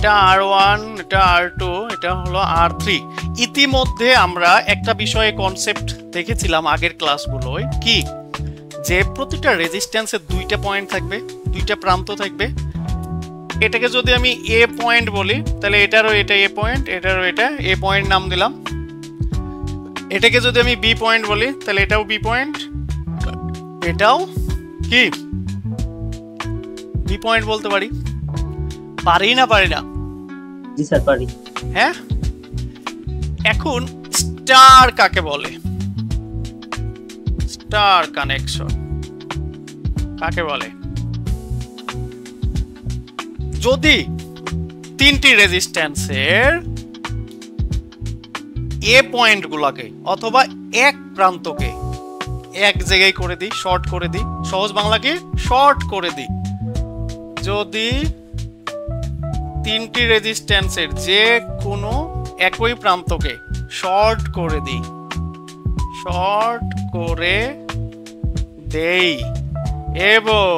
এটা R1, এটা R2, এটা হলো R3। ইতিমধ্যে আমরা একটা বিষয়ে কনসেপ্ট দেখেছিলাম আগের ক্লাসগুলোয়, কি যে প্রতিটা রেজিস্ট্যান্সের দুইটা পয়েন্ট থাকবে, দুইটা প্রান্ত থাকবে। এটাকে যদি আমি এ পয়েন্ট বলি তাহলে এটারও এটা এ পয়েন্ট, এটারও এটা এ পয়েন্ট নাম দিলাম। এটাকে যদি আমি বি পয়েন্ট বলি তাহলে এটাও বি পয়েন্ট, এটাও কি বি পয়েন্ট বলতে পারি। পারি না পারি না? জি স্যার পারি। হ্যাঁ, এখন স্টার কাকে বলে? স্টার কানেকশন কাকে বলে? যদি তিনটি রেজিস্ট্যান্সের এ পয়েন্ট গুলাকে অথবা এক প্রান্তকে এক জায়গায় করে দিই, শর্ট করে দিই, সহজ বাংলাকে শর্ট করে দিই। যদি তিনটি রেজিস্ট্যান্সের যে কোনো একই প্রান্তকে শর্ট করে দিই, শর্ট করে দেই এবং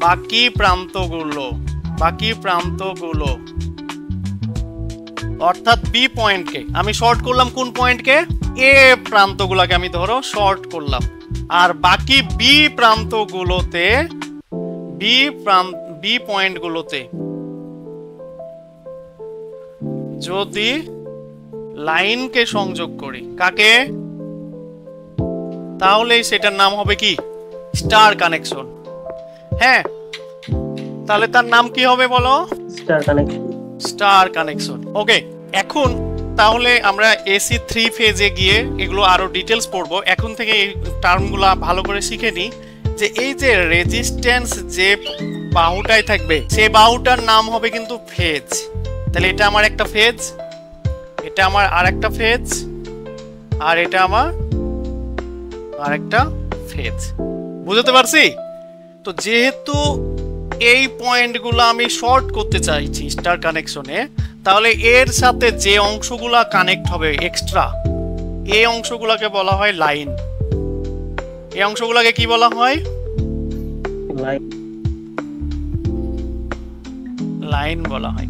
বাকি প্রান্তগুলো অর্থাৎ বি পয়েন্টকে আমি শর্ট করলাম, কোন পয়েন্টকে? এ প্রান্তগুলোকে আমি ধরো শর্ট করলাম, আর বাকি বি প্রান্তগুলোতে বি পয়েন্টগুলোতে যদি লাইনকে সংযোগ করি, কাকে? তাহলে সেটার নাম হবে কি? Star connection. হ্যাঁ, তাহলে তার নাম কি হবে বলো? Star connection. Star connection. Okay, এখন তাহলে আমরা এসি 3 ফেজে গিয়ে এগুলো আরো ডিটেলস পড়বো। এখন থেকে এই টার্মগুলো ভালো করে শিখে নিই যে এই যে রেজিস্ট্যান্স যে বাহুটাই থাকবে সেই বাহুটার নাম হবে কিন্তু ফেজ। তাহলে এটা আমার একটা ফেজ, এটা আমার আরেকটা ফেজ, আর এটা আমার আরেকটা ফেজ। বুঝতে পারছি? তো যেহেতু এই পয়েন্টগুলো আমি শর্ট করতে চাইছি স্টার কানেকশনে, তাহলে এর সাথে যে অংশগুলা কানেক্ট হবে এক্সট্রা, এই অংশগুলোকে বলা হয় লাইন। এই অংশগুলোকে কি বলা হয়? লাইন বলা হয়।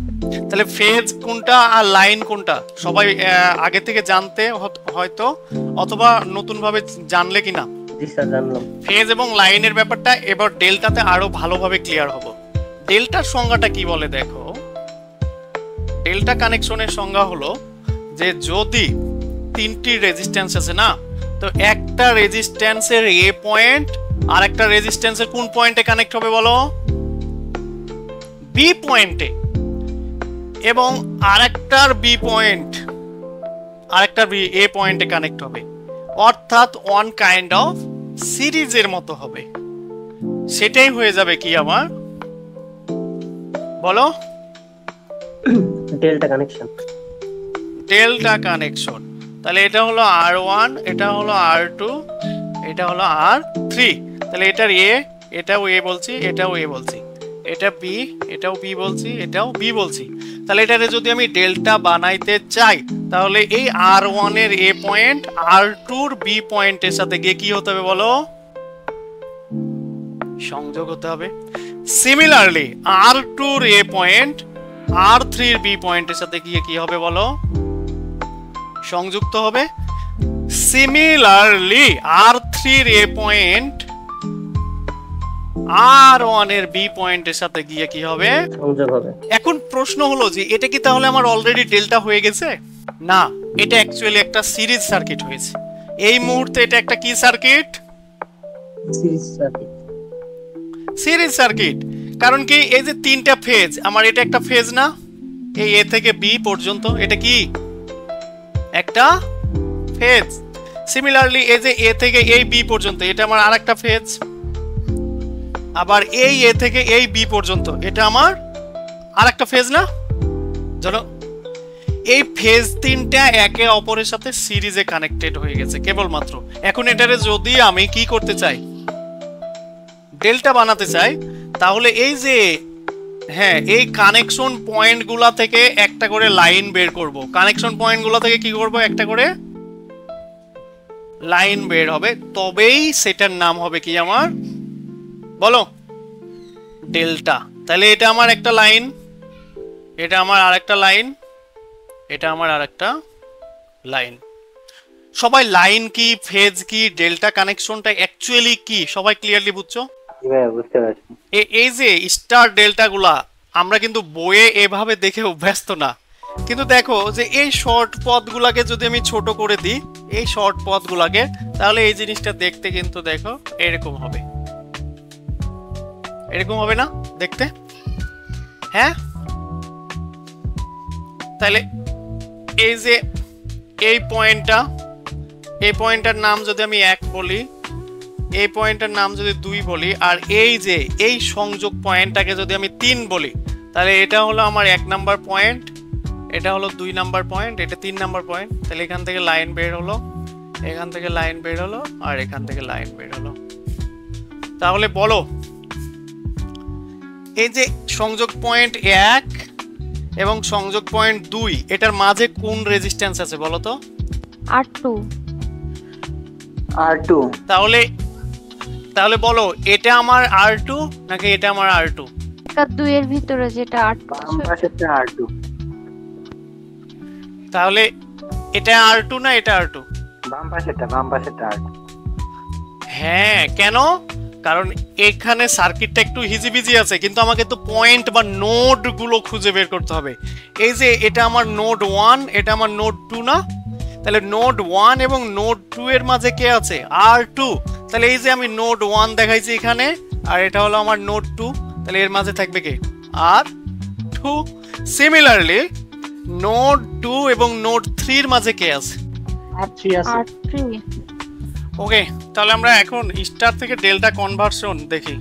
তাহলে ফেজ কোনটা আর লাইন কোনটা সবাই আগে থেকে জানতে হয়তো, অথবা নতুন ভাবে জানলে কিনা? জি স্যার জানলাম। ফেজ এবং লাইনের ব্যাপারটা এবার ডেল্টাতে আরো ভালোভাবে ক্লিয়ার হবে। ডেল্টার সংজ্ঞাটা কি বলে দেখো। ডেল্টা কানেকশনের সংজ্ঞা হলো যে যদি তিনটি রেজিস্ট্যান্স আছে না, তো একটা রেজিস্ট্যান্সের এ পয়েন্ট আর একটা রেজিস্ট্যান্সের কোন পয়েন্টে কানেক্ট হবে বলো? বি পয়েন্টে। এবং আরেকটার বি পয়েন্ট আরেকটার বি এ পয়েন্টে কানেক্ট হবে, অর্থাৎ ওয়ান কাইন্ড অফ সিরিজের মতো হবে। সেটাই হয়ে যাবে কি আমার বলো? Delta connection. Delta connection. তাহলে এটা হলো R1, এটা হলো R2, এটা হলো R3। তাহলে এটার এ, এটাও এ বলছি, এটাও এ বলছি, এটা বি, এটাও বি বলছি, এটাও বি বলছি। তাহলে এটারে যদি আমি ডেল্টা বানাইতে চাই তাহলে এই R1 এর এ পয়েন্ট R2 এর বি পয়েন্টের সাথে গিয়ে কি হতে হবে বলো? সংযোগ হতে হবে। সিমিলারলি R2 এর এ পয়েন্ট R3 এর বি পয়েন্টের সাথে গিয়ে কি হবে বলো? সংযুক্ত হবে। সিমিলারলি R3 এর এ পয়েন্ট R1 এর বি পয়েন্টের সাথে গিয়ে কি হবে? সংযোগ হবে। এখন প্রশ্ন হলো যে এটা কি তাহলে আমার অলরেডি ডেল্টা হয়ে গেছে? না, এটা অ্যাকচুয়ালি একটা সিরিজ সার্কিট হয়েছে। এই মুহূর্তে এটা একটা কি circuit? Series circuit. Series circuit. কারণ কি এই যে তিনটা ফেজ, আমার এটা একটা ফেজ না? এই এ থেকে বি পর্যন্ত এটা কি একটা ফেজ। সিমিলারলি এই যে এ থেকে এই বি পর্যন্ত এটা আমার আরেকটা ফেজ। আবার এই এ থেকে এই বি পর্যন্ত এটা আমার আরেকটা ফেজ না? জানো এই ফেজ তিনটা একে অপরের সাথে সিরিজে কানেক্টেড হয়ে গেছে কেবলমাত্র। এখন এটারে যদি আমি কি করতে চাই, ডেল্টা বানাতে চাই, তাহলে এই যে হ্যাঁ এই কানেকশন পয়েন্টগুলা থেকে একটা করে লাইন বের করব। কানেকশন পয়েন্টগুলা থেকে কি করব? একটা করে লাইন বের হবে, তবেই সেটার নাম হবে কি আমার বলো? ডেল্টা। তাহলে এটা আমার একটা লাইন, এটা আমার আরেকটা লাইন, এটা আমার আরেকটা লাইন। সবাই লাইন কি, ফেজ কি, ডেল্টা কানেকশনটা অ্যাকচুয়ালি কি সবাই ক্লিয়ারলি বুঝছো? বুঝতে পারছি। এই যে স্টার ডেল্টা গুলা আমরা কিন্তু বইয়ে এভাবে দেখে অভ্যস্ত না, কিন্তু দেখো যে এই শর্ট পথগুলাকে যদি আমি ছোট করে দিই, এই শর্ট পথগুলাকে, তাহলে এই জিনিসটা দেখতে কিন্তু দেখো এরকম হবে, এরকম হবে না দেখতে? হ্যাঁ, তাহলে এই যে এই পয়েন্টটা, এই পয়েন্টটার নাম যদি আমি 1 বলি, এই পয়েন্টটার নাম যদি 2 বলি, আর এই যে এই সংযোগ পয়েন্টটাকে যদি আমি 3 বলি, তাহলে এটা হলো আমার 1 নাম্বার পয়েন্ট, এটা হলো 2 নাম্বার পয়েন্ট, এটা 3 নাম্বার পয়েন্ট। তাহলে এখান থেকে লাইন বের হলো, এখান থেকে লাইন বের হলো, আর এখান থেকে লাইন বের হলো। তাহলে বলো এই যে সংযোগ পয়েন্ট 1 এবং সংযোগ পয়েন্ট 2 এটার মাঝে কোন রেজিস্ট্যান্স আছে বলো তো? R2। R2। তাহলে বলো এটা আমার R2 নাকি এটা আমার R2? এটা 2 এর ভিতরে যেটা R2 বাম পাশেরটা R2। তাহলে এটা R2 না এটা R2? বাম পাশেরটা R2। হ্যাঁ, কেন? কারণ এখানে সার্কিটটা একটু হিজিবিজি আছে, কিন্তু আমাকে তো পয়েন্ট বা নোড গুলো খুঁজে বের করতে হবে। এই যে এটা আমার নোড 1, এটা আমার নোড 2 না? তাহলে নোড 1 এবং নোড 2 এর মাঝে কে আছে? R2। তাহলে এই যে আমি নোড 1 দেখাইছি এখানে, আর এটা হলো আমার নোড 2, তাহলে এর মাঝে থাকবে কে? R2। সিমিলারলি নোড 2 এবং নোড 3 এর মাঝে কে আছে? R3 আছে। R3। ওকে, তাহলে আমরা এখন স্টার থেকে ডেল্টা কনভার্সন দেখি।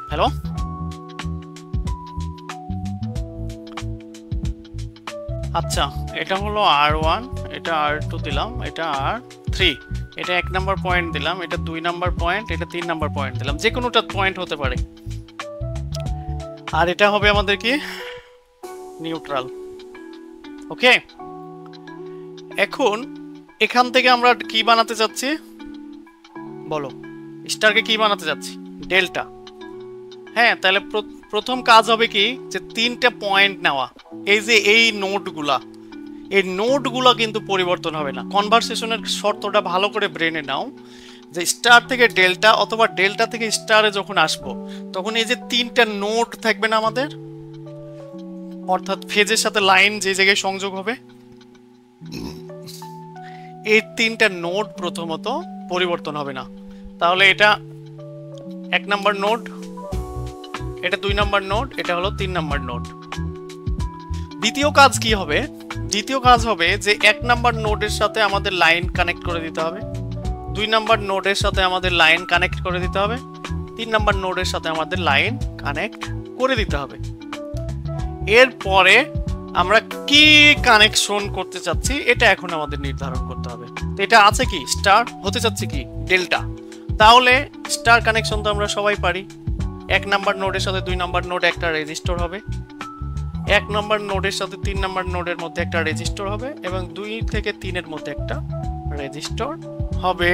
হ্যালো, আচ্ছা, এটা হলো R1, এটা R2 দিলাম, এটা R3, এটা 1 নাম্বার পয়েন্ট দিলাম, এটা 2 নাম্বার পয়েন্ট, এটা 3 নাম্বার পয়েন্ট দিলাম, যে কোনোটা পয়েন্ট হতে পারে। আর এটা হবে আমাদের কি? নিউট্রাল। ওকে, এখন এখান থেকে আমরা কি বানাতে যাচ্ছি বলো? স্টারকে কি বানাতে যাচ্ছি? ডেল্টা। হ্যাঁ, তাহলে প্রথম কাজ হবে কি, যে 3টা পয়েন্ট নেওয়া। এই যে এই নোডগুলা, এই নোডগুলা কিন্তু পরিবর্তন হবে না। কনভারসেশনের শর্তটা ভালো করে ব্রেনে নাও, যে স্টার থেকে ডেল্টা অথবা ডেল্টা থেকে স্টারে যখন আসবো, তখন এই যে 3টা নোড থাকবে না আমাদের, অর্থাৎ ফেজের সাথে লাইন যে জায়গায় সংযোগ হবে, এই 3টা নোড প্রথমত পরিবর্তন হবে না। তাহলে এটা 1 নাম্বার নোড, এটা 2 নাম্বার নোড, এটা হলো 3 নাম্বার নোড। দ্বিতীয় কাজ কি হবে? দ্বিতীয় কাজ হবে যে 1 নাম্বার নোডের সাথে আমাদের লাইন কানেক্ট করে দিতে হবে, 2 নাম্বার নোডের সাথে আমাদের লাইন কানেক্ট করে দিতে হবে, 3 নাম্বার নোডের সাথে আমাদের লাইন কানেক্ট করে দিতে হবে। এরপরে আমরা কি কানেকশন করতে চাচ্ছি এটা এখন আমাদের নির্ধারণ করতে হবে। তো এটা আছে কি? স্টার, হতে চাচ্ছে কি? ডেল্টা। তাহলে স্টার কানেকশন তো আমরা সবাই পারি। 1 নাম্বার নোডের সাথে 2 নাম্বার নোড একটা রেজিস্টর হবে, 1 নাম্বার নোডের সাথে 3 নাম্বার নোডের মধ্যে একটা রেজিস্টর হবে, এবং 2 থেকে 3 এর মধ্যে একটা রেজিস্টর হবে।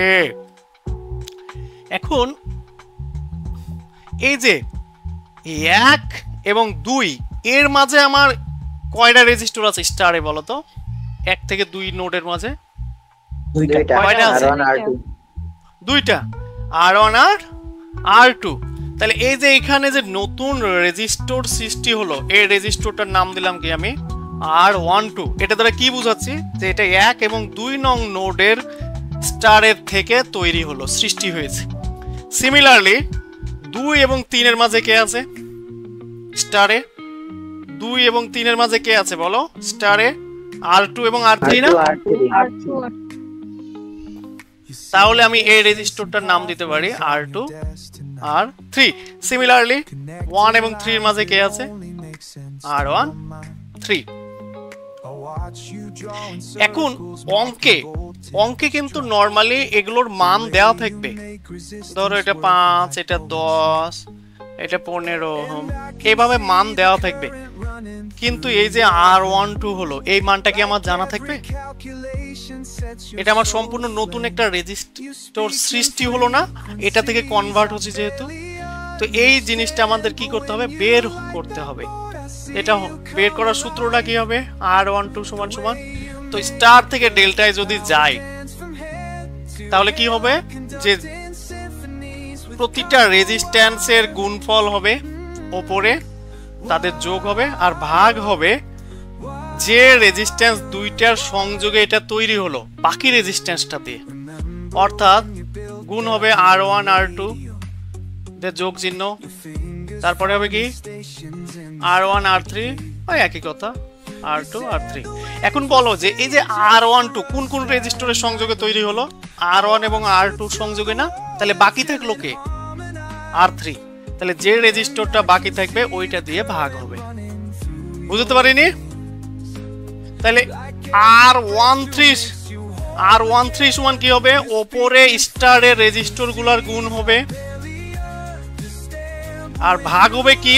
এখন এই যে 1 এবং 2 এর মাঝে আমার কয়টা রেজিস্টর আছে স্টারে বলো তো? 1 থেকে 2 নোডের মাঝে কয়টা আছে? দুইটা, R1 আর R2। তাহলে এই যে এখানে যে নতুন রেজিস্টর সৃষ্টি হলো, এই রেজিস্টরটার নাম দিলাম কি আমি? R12। এটা দ্বারা কি বুঝাচ্ছি? যে এটা 1 এবং 2 নং নোডের স্টারের থেকে তৈরি হলো, সৃষ্টি হয়েছে। সিমিলারলি 2 এবং 3 এর মাঝে কে আছে স্টারে? 2 এবং 3 এর মাঝে কে আছে বলো স্টারে? R2 এবং R3 না? R2। তাহলে আমি এই রেজিস্টরটার নাম দিতে পারি R2 R3। সিমিলারলি 1 এবং 3 এর মাঝে কে আছে? R1 3। এখন অঙ্কে কিন্তু নরমালি এগুলোর মান দেওয়া থাকবে। ধরো এটা 5, এটা 10, এটা 15, এইভাবে মান দেওয়া থাকবে। কিন্তু এই যে R12 হলো, এই মানটা কি আমার জানা থাকবে? এটা আমার সম্পূর্ণ নতুন একটা রেজিস্টর সৃষ্টি হলো না, এটা থেকে কনভার্ট হচ্ছে যেহেতু। তো এই জিনিসটা আমাদের কি করতে হবে, বের করতে হবে। এটা বের করার সূত্রটা কি হবে, R12 সমান সমান, তো স্টার থেকে ডেল্টায় যদি যায় তাহলে কি হবে, যে প্রতিটা রেজিস্ট্যান্সের গুণফল হবে উপরে, তাদের যোগ হবে, আর ভাগ হবে যে রেজিস্ট্যান্স দুইটার সংযোগে এটা তৈরি হলো বাকি রেজিস্ট্যান্সটা দিয়ে। অর্থাৎ গুণ হবে R1 R2 দের যোগ চিহ্ন, তারপরে হবে কি R1 R3, ওই একই কথা R2 R3। এখন বলো যে এই যে R12 কোন কোন রেজিস্টরের সংযোগে তৈরি হলো, R1 এবং R2 সংযোগে না, তাহলে বাকি থাকলো কে, R3। তাহলে যে রেজিস্টরটা বাকি থাকবে ওইটা দিয়ে ভাগ হবে। বুঝতে পারিনি? তাহলে R13 সমান কি হবে, ওপরে স্টারের রেজিস্টর গুলার গুণ হবে, আর ভাগ হবে কি,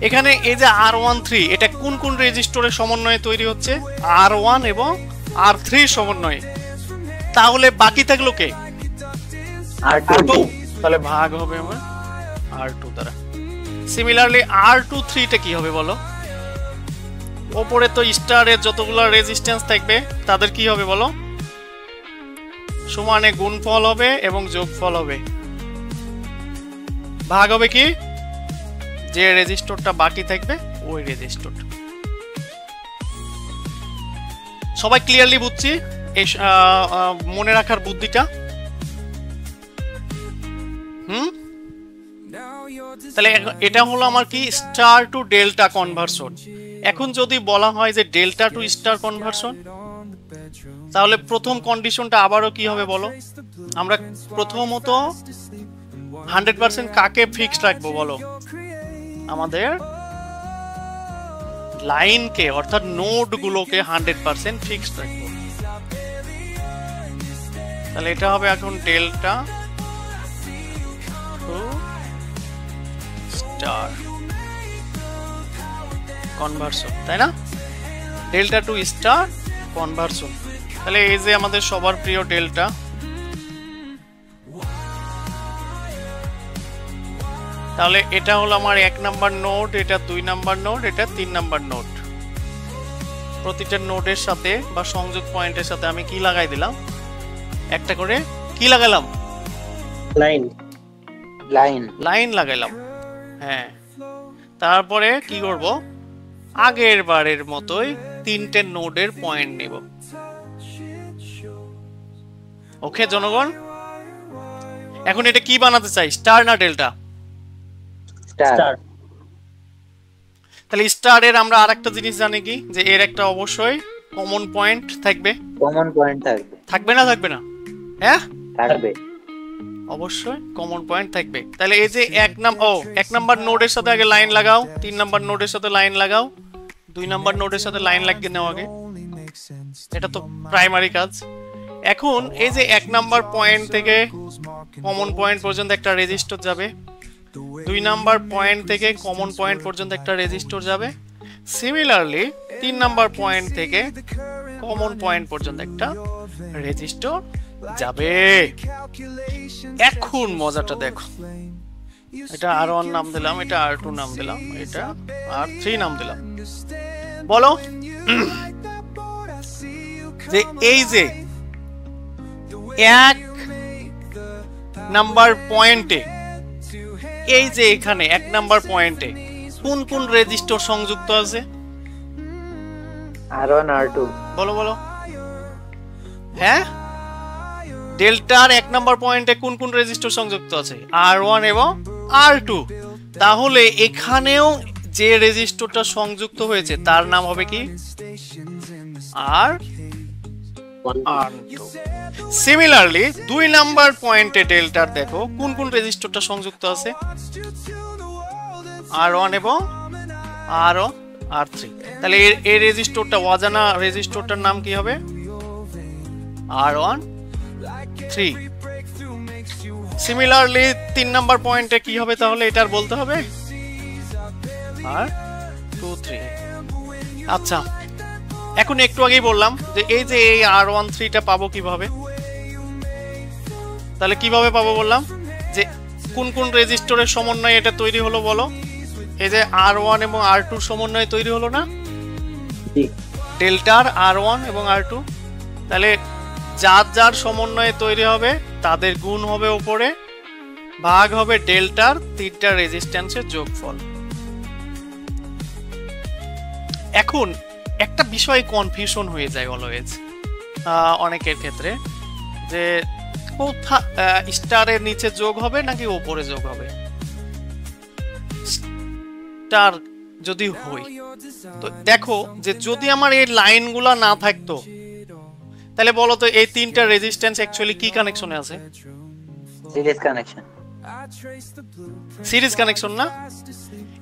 এখানে এই যে R13 এটা কোন কোন রেজিস্টরের সমন্বয়ে তৈরি হচ্ছে, R1 এবং R3 সমন্বয়ে, তাহলে বাকি থাকলো কে, R2, তাহলে ভাগ হবে আমার R2 দ্বারা। সিমিলারলি R23 টা কি হবে বলো, ওপরে তো স্টারের যতগুলো রেজিস্ট্যান্স থাকবে তাদের কি হবে বলো, সমানে গুণফল হবে এবং যোগফল হবে, ভাগ হবে কি যে রেজিস্টরটা বাকি থাকবে ওই রেজিস্টরটা। সবাই ক্লিয়ারলি বুঝছি এই মনে রাখার বুদ্ধিটা? তাহলে এটা হলো আমার কি স্টার টু ডেল্টা কনভার্সন। এখন যদি বলা হয় যে ডেল্টা টু স্টার কনভার্সন, তাহলে প্রথম কন্ডিশনটা আবারও কি হবে বলো, আমরা প্রথমত 100% কাকে ফিক্সড রাখবো বলো, আমাদের লাইনকে অর্থাৎ নোড গুলোকে 100% ফিক্সড রাখবো। তাহলে এটা হবে এখন ডেল্টা টু স্টার কনভার্সন, তাই না, ডেল্টা টু স্টার কনভার্সন। তাহলে এই যে আমাদের সবার প্রিয় ডেল্টা, তাহলে এটা হলো আমার 1 নাম্বার নোড, এটা 2 নাম্বার নোড, এটা 3 নাম্বার নোড। প্রতিটা নোডের সাথে বা সংযোগ পয়েন্টের সাথে আমি কি লাগাই দিলাম, একটা করে কি লাগালাম, লাইন লাগাইলাম। হ্যাঁ, তারপরে কি করব, আগের বারের মতোই 3টে নোডের পয়েন্ট নেব। ওকে জনগণ, এখন এটা কি বানাতে চাই, স্টার না ডেল্টা? স্টার। তাহলে স্টারের আমরা আরেকটা জিনিস জানি কি, যে এর একটা অবশ্যই কমন পয়েন্ট থাকবে। কমন পয়েন্ট থাকবে। থাকবে না থাকবে না? হ্যাঁ থাকবে, অবশ্যই কমন পয়েন্ট থাকবে। তাহলে এই যে 1 নাম্বার নোডের সাথে আগে লাইন লাগাও, 3 নাম্বার নোডের সাথে লাইন লাগাও, 2 নাম্বার নোডের সাথে লাইন লাগিয়ে নাও আগে, এটা তো প্রাইমারি কাজ। এখন এই যে 1 নাম্বার পয়েন্ট থেকে কমন পয়েন্ট পর্যন্ত একটা রেজিস্টর যাবে, 2 নাম্বার পয়েন্ট থেকে কমন পয়েন্ট পর্যন্ত একটা রেজিস্টর যাবে, সিমিলারলি 3 নাম্বার পয়েন্ট থেকে কমন পয়েন্ট পর্যন্ত একটা রেজিস্টর যাবে। এখন মজাটা দেখো, এটা R1 নাম দিলাম, এটা R2 নাম দিলাম, এটা R3 নাম দিলাম। বলো যে এই যে 1 নাম্বার পয়েন্টে, এই যে এখানে 1 নাম্বার পয়েন্টে কোন কোন রেজিস্টর সংযুক্ত আছে, R1 R2 বলো বলো। হ্যাঁ, ডেল্টার 1 নাম্বার পয়েন্টে কোন কোন রেজিস্টর সংযুক্ত আছে, R1 এবং R2। তাহলে এখানেও যে রেজিস্টরটা সংযুক্ত হয়েছে তার নাম হবে কি, R2। সিমিলারলি 2 নাম্বার পয়েন্টে ডেল্টার দেখো কোন কোন রেজিস্টরটা সংযুক্ত আছে, R1 এবং R3। তাহলে এই রেজিস্টরটা অজানা রেজিস্টরটার নাম কি হবে, R13। সিমিলারলি 3 নাম্বার পয়েন্টে কি হবে, তাহলে এটার বলতে হবে R23। আচ্ছা, এখন একটু আগেই বললাম যে এই যে এই R13টা পাবো কিভাবে, তাহলে কিভাবে পাবো বললাম যে কোন কোন রেজিস্টরের সমন্বয়ে এটা তৈরি হলো বলো, এই যে R1 এবং R2 সমন্বয়ে তৈরি হলো না, ডেল্টার R1 এবং R2, তাহলে যার যার সমন্বয়ে তৈরি হবে তাদের গুণ হবে উপরে, ভাগ হবে ডেল্টার তিনটা রেজিস্ট্যান্সের যোগফল। এখন একটা বিষয়ে কনফিউশন হয়ে যায় অলওয়েজ অনেকের ক্ষেত্রে, যে স্টারের নিচে যোগ হবে নাকি উপরে যোগ হবে। স্টার যদি হয় তো দেখো যে যদি আমার এই লাইনগুলো না থাকতো তাহলে বলো তো এই তিনটা রেজিস্ট্যান্স অ্যাকচুয়ালি কি কানেকশনে আছে? Series connection. সিরিজ কানেকশন না,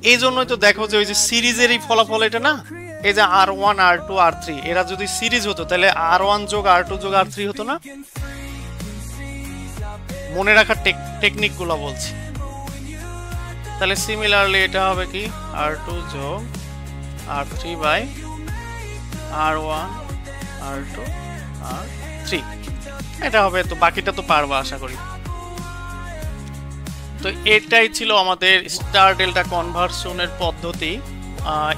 এই জন্যই তো দেখো যে ওই যে সিরিজেরই ফলাফল এটা না, এই যে R1 R2 R3 এরা যদি সিরিজ হতো তাহলে R1 যোগ R2 যোগ R3 হতো না। মনে রাখার টেকনিক গুলো বলছি। তাহলে সিমিলারলি এটা হবে কি R2 যোগ R3 by R1 R2 R3, এটা হবে। তো বাকিটা তো পারবা আশা করি। তো এটাই ছিল আমাদের স্টার ডেল্টা কনভার্সনের পদ্ধতি।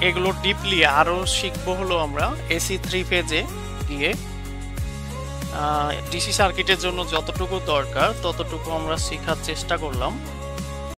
এগুলো ডিপলি আরো শিখবো হলো আমরা এসি 3 ফেজে গিয়ে। ডিসি সার্কিটের জন্য যতটুকু দরকার ততটুকু আমরা শেখার চেষ্টা করলাম।